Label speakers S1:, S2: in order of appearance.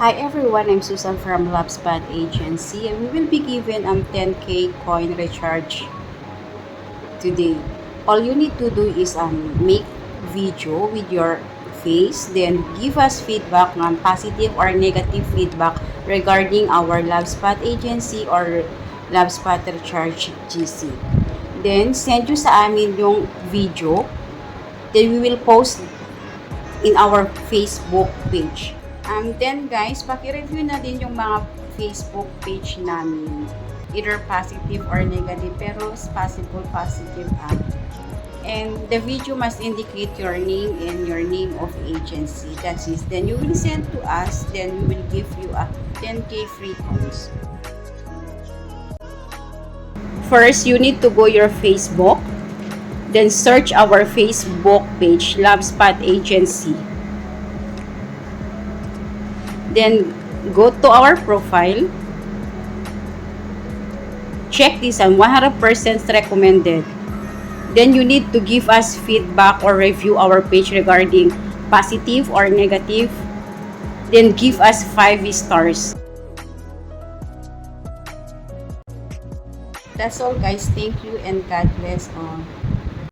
S1: Hi everyone, I'm Susan from LabSpot Agency and we will be given 10k coin recharge today. All you need to do is make video with your face, then give us feedback positive or negative feedback regarding our LabSpot Agency or LabSpot Recharge GC. Then send you sa amin yung video, then we will post in our Facebook page. Then guys, paki-review na din yung mga Facebook page namin. Either positive or negative, pero possible positive And the video must indicate your name and your name of agency. That's it. Then you will send to us, then we will give you a 10k free coins. First, you need to go your Facebook. Then search our Facebook page, LabSpot Agency. Then go to our profile. Check this on 100% recommended. Then you need to give us feedback or review our page regarding positive or negative. Then give us 5 stars. That's all guys. Thank you and God bless all.